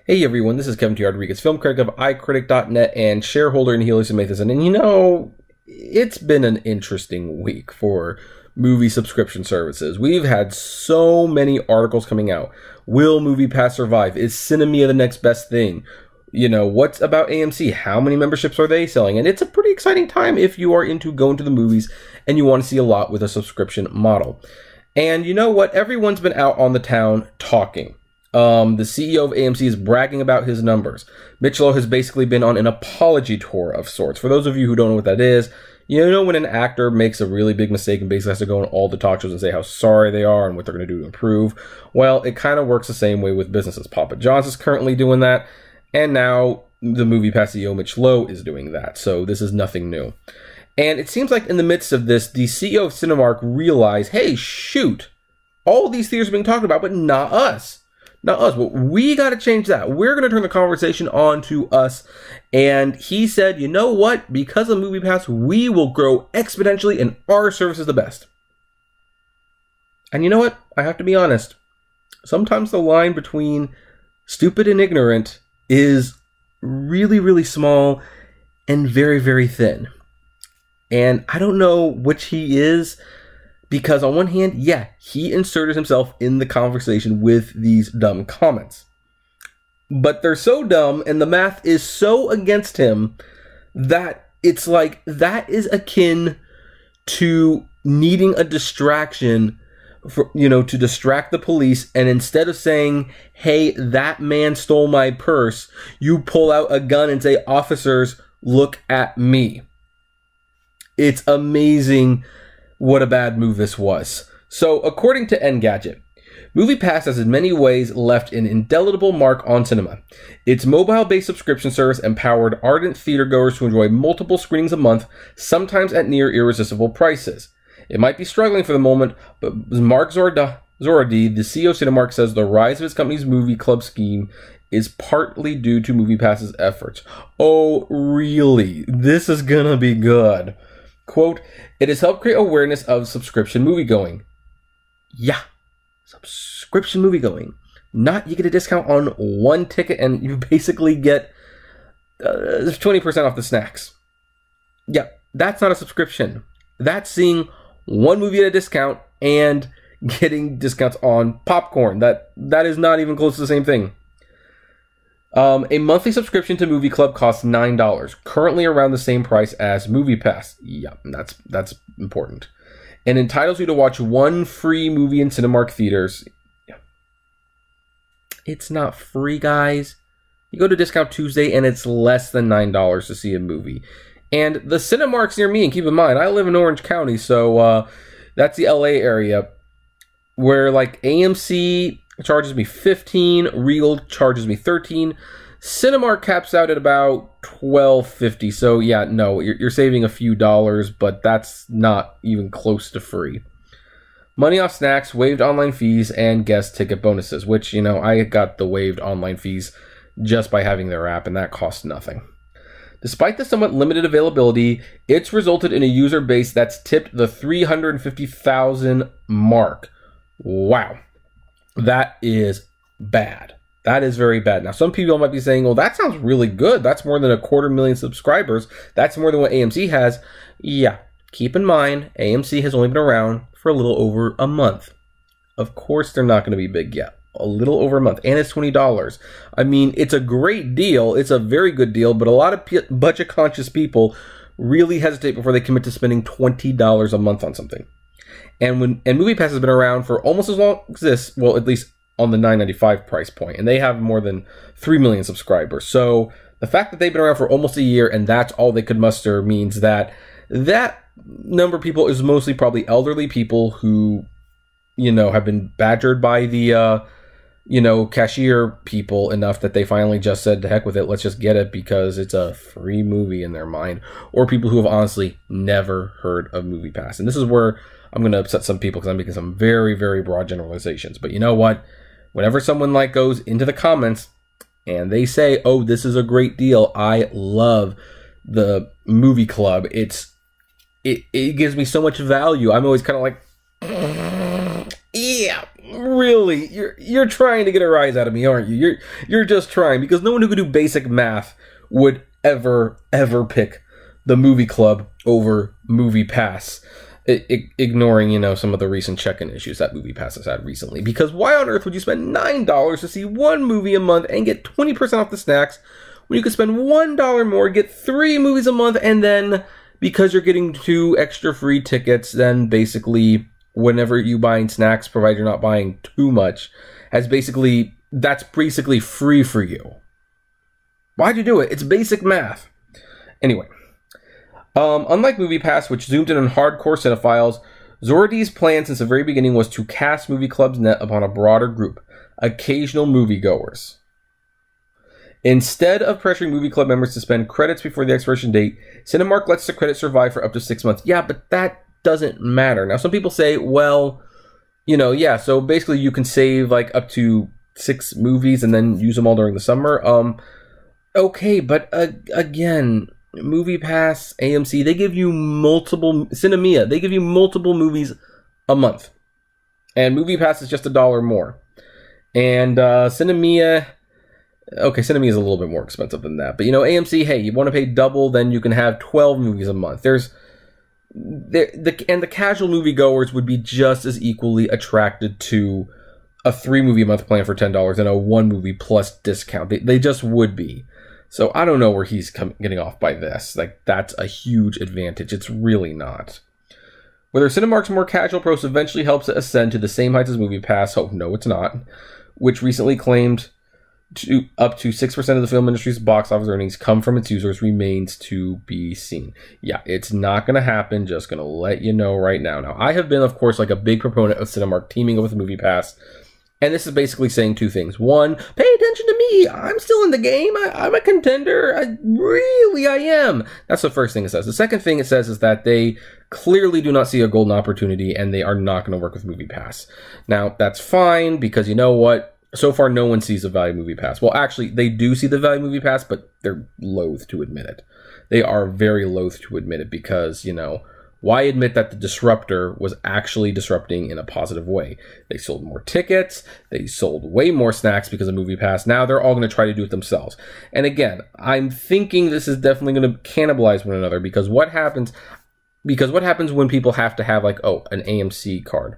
Hey everyone, this is Kevin T. Rodriguez, film critic of iCritic.net and shareholder in Helios and Matheson. And you know, it's been an interesting week for movie subscription services. We've had so many articles coming out. Will MoviePass survive? Is Cinemia the next best thing? You know, what's about AMC? How many memberships are they selling? And it's a pretty exciting time if you are into going to the movies and you want to see a lot with a subscription model. And you know what? Everyone's been out on the town talking. The CEO of AMC is bragging about his numbers. Mitch Lowe has basically been on an apology tour of sorts. For those of you who don't know what that is, you know when an actor makes a really big mistake and basically has to go on all the talk shows and say how sorry they are and what they're going to do to improve? Well, it kind of works the same way with businesses. Papa John's is currently doing that, and now the MoviePass CEO Mitch Lowe is doing that. So this is nothing new. And it seems like in the midst of this, the CEO of Cinemark realized, hey, shoot, all these theaters are being talked about, but not us. Not us. Well, we got to change that. We're going to turn the conversation on to us. And he said, you know what? Because of MoviePass, we will grow exponentially and our service is the best. And you know what? I have to be honest. Sometimes the line between stupid and ignorant is really, really small and very, very thin. And I don't know which he is, because on one hand, yeah, he inserted himself in the conversation with these dumb comments. But they're so dumb and the math is so against him that it's like that is akin to needing a distraction for, you know, to distract the police. And instead of saying, hey, that man stole my purse, you pull out a gun and say, officers, look at me. It's amazing what a bad move this was. So, according to Engadget, MoviePass has in many ways left an indelible mark on cinema. Its mobile-based subscription service empowered ardent theatergoers to enjoy multiple screenings a month, sometimes at near irresistible prices. It might be struggling for the moment, but Mark Zoradi, the CEO of Cinemark, says the rise of his company's movie club scheme is partly due to MoviePass's efforts. Oh, really? This is gonna be good. Quote, it has helped create awareness of subscription moviegoing. Yeah, subscription moviegoing. Not you get a discount on one ticket and you basically get 20% off the snacks. Yeah, that's not a subscription. That's seeing one movie at a discount and getting discounts on popcorn. That is not even close to the same thing. A monthly subscription to Movie Club costs $9, currently around the same price as MoviePass. Yeah, that's important. And entitles you to watch one free movie in Cinemark theaters. Yeah. It's not free, guys. You go to Discount Tuesday and it's less than $9 to see a movie. And the Cinemarks near me, and keep in mind, I live in Orange County, so that's the LA area, where like AMC charges me $15, Regal charges me $13. Cinemark caps out at about $12.50. So yeah, no, you're saving a few dollars, but that's not even close to free. Money off snacks, waived online fees, and guest ticket bonuses, which, you know, I got the waived online fees just by having their app, and that costs nothing. Despite the somewhat limited availability, it's resulted in a user base that's tipped the 350,000 mark. Wow. That is bad. That is very bad. Now, some people might be saying, well, that sounds really good. That's more than 250,000 subscribers. That's more than what AMC has. Yeah, keep in mind, AMC has only been around for a little over a month. Of course, they're not going to be big yet. A little over a month. And it's $20. I mean, it's a great deal. It's a very good deal. But a lot of budget-conscious people really hesitate before they commit to spending $20 a month on something. And MoviePass has been around for almost as long as this, well, at least on the $9.95 price point, and they have more than 3 million subscribers. So the fact that they've been around for almost a year and that's all they could muster means that that number of people is mostly probably elderly people who, you know, have been badgered by the, you know, cashier people enough that they finally just said, to heck with it, let's just get it because it's a free movie in their mind. Or people who have honestly never heard of MoviePass. And this is where I'm going to upset some people because I'm making some very, very broad generalizations. But you know what? Whenever someone like goes into the comments and they say, oh, this is a great deal, I love the movie club. It gives me so much value. I'm always kind of like, yeah, you're trying to get a rise out of me, aren't you? You're just trying, because no one who could do basic math would ever pick the movie club over MoviePass, ignoring, some of the recent check-in issues that MoviePass has had recently. Because why on earth would you spend $9 to see one movie a month and get 20% off the snacks when you could spend $1 more, get 3 movies a month, and then because you're getting 2 extra free tickets, then basically whenever you buying snacks, provided you're not buying too much, that's basically free for you. Why'd you do it? It's basic math. Anyway. Unlike MoviePass, which zoomed in on hardcore cinephiles, Zordy's plan since the very beginning was to cast movie club's net upon a broader group, occasional moviegoers. Instead of pressuring movie club members to spend credits before the expiration date, Cinemark lets the credit survive for up to 6 months. Yeah, but that doesn't matter. Now, some people say, well, so basically you can save like up to 6 movies and then use them all during the summer. Okay, but again, MoviePass, AMC, they give you multiple, Cinemia, they give you multiple movies a month. And MoviePass is just $1 more. And Cinemia is a little bit more expensive than that. But, AMC, hey, you want to pay double, then you can have 12 movies a month. And the casual moviegoers would be just as equally attracted to a 3-movie-a-month plan for $10 and a 1-movie plus discount. They just would be. So I don't know where he's getting off by this. Like, that's a huge advantage. It's really not. Whether Cinemark's more casual approach eventually helps it ascend to the same heights as MoviePass, oh, no, it's not, which recently claimed up to 6% of the film industry's box office earnings come from its users, remains to be seen. Yeah, it's not going to happen. Just going to let you know right now. Now, I have been, of course, like a big proponent of Cinemark teaming up with MoviePass. And this is basically saying 2 things. 1, pay attention to me. I'm still in the game. I'm a contender. I am. That's the first thing it says. The second thing it says is that they clearly do not see a golden opportunity and they are not going to work with MoviePass. Now, that's fine because you know what? So far, no one sees the value of MoviePass. Well, actually, they do see the value of MoviePass, but they're loath to admit it. They are very loath to admit it because, why admit that the disruptor was actually disrupting in a positive way? They sold more tickets. They sold way more snacks because of MoviePass. Now they're all going to try to do it themselves. And again, I'm thinking this is definitely going to cannibalize one another because what happens when people have to have like, an AMC card,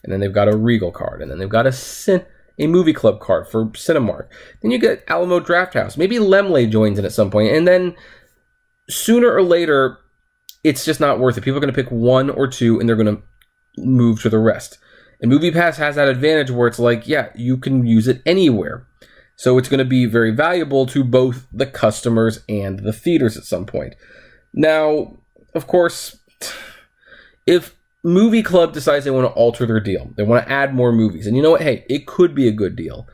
and then they've got a Regal card, and then they've got a movie club card for Cinemark. Then you get Alamo Drafthouse. Maybe Lemley joins in at some point, and then sooner or later, it's just not worth it. People are going to pick 1 or 2 and they're going to move to the rest. And MoviePass has that advantage where it's like, yeah, you can use it anywhere. So it's going to be very valuable to both the customers and the theaters at some point. Now, of course, if Movie Club decides they want to alter their deal, they want to add more movies, and you know what? Hey, it could be a good deal.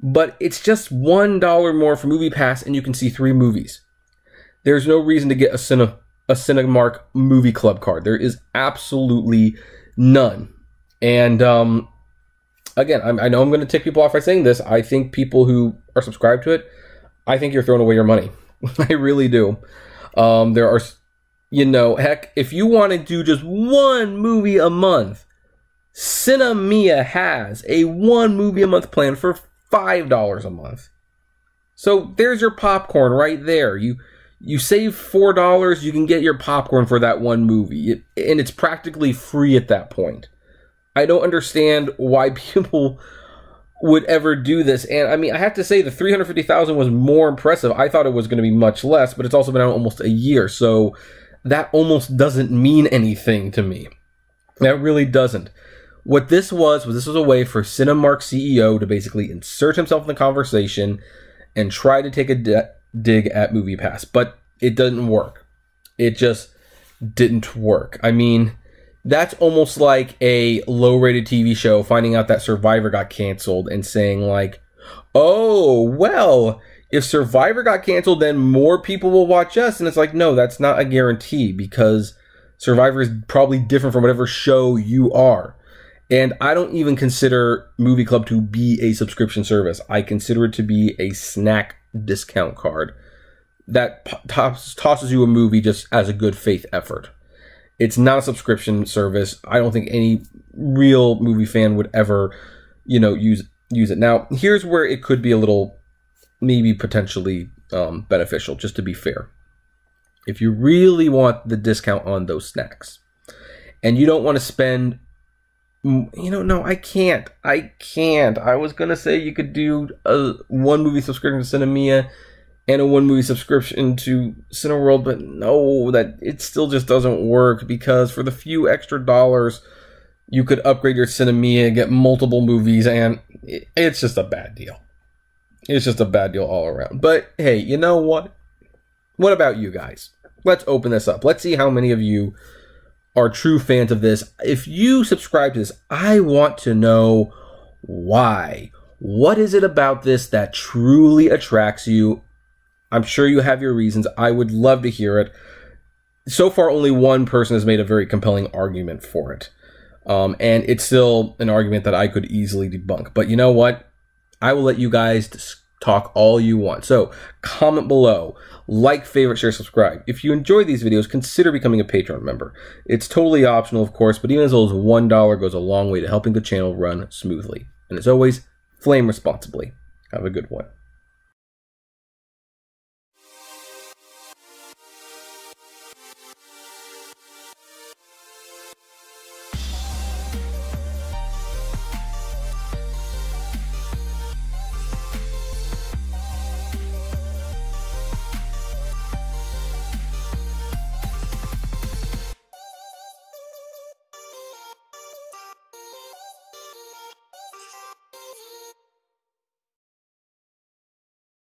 But it's just $1 more for MoviePass and you can see 3 movies. There's no reason to get a Cinemark Movie Club card. There is absolutely none. And again, I know I'm going to tick people off by saying this. I think people who are subscribed to it, I think you're throwing away your money. I really do. There are, heck, if you want to do just 1 movie a month, Cinemia has a 1 movie a month plan for $5 a month. So there's your popcorn right there. You save $4, you can get your popcorn for that 1 movie. And it's practically free at that point. I don't understand why people would ever do this. And I mean, I have to say the $350,000 was more impressive. I thought it was going to be much less, but it's also been out almost a year. So that almost doesn't mean anything to me. That really doesn't. What this was a way for Cinemark CEO to basically insert himself in the conversation and try to take a dig at MoviePass, but it didn't work. It just didn't work. I mean, that's almost like a low-rated TV show finding out that Survivor got canceled and saying like, oh, well, if Survivor got canceled, then more people will watch us. And it's like, no, that's not a guarantee because Survivor is probably different from whatever show you are. And I don't even consider Movie Club to be a subscription service. I consider it to be a snack discount card that tosses you a movie just as a good faith effort. It's not a subscription service. I don't think any real movie fan would ever, you know, use it. Now, here's where it could be a little, maybe potentially beneficial, just to be fair. If you really want the discount on those snacks, and you don't want to spend, you know, no, I can't. I was going to say you could do a 1 movie subscription to Cinemia and a 1 movie subscription to Cineworld, but no, that it still just doesn't work, because for the few extra dollars, you could upgrade your Cinemia, get multiple movies, and it's just a bad deal. It's just a bad deal all around. But hey, you know what? What about you guys? Let's open this up. Let's see how many of you are true fans of this. If you subscribe to this, I want to know why. What is it about this that truly attracts you? I'm sure you have your reasons. I would love to hear it. So far, only one person has made a very compelling argument for it. And it's still an argument that I could easily debunk. But you know what? I will let you guys talk all you want. So comment below, like, favorite, share, subscribe. If you enjoy these videos, consider becoming a Patreon member. It's totally optional, of course, but even as little as $1 goes a long way to helping the channel run smoothly. And as always, flame responsibly. Have a good one.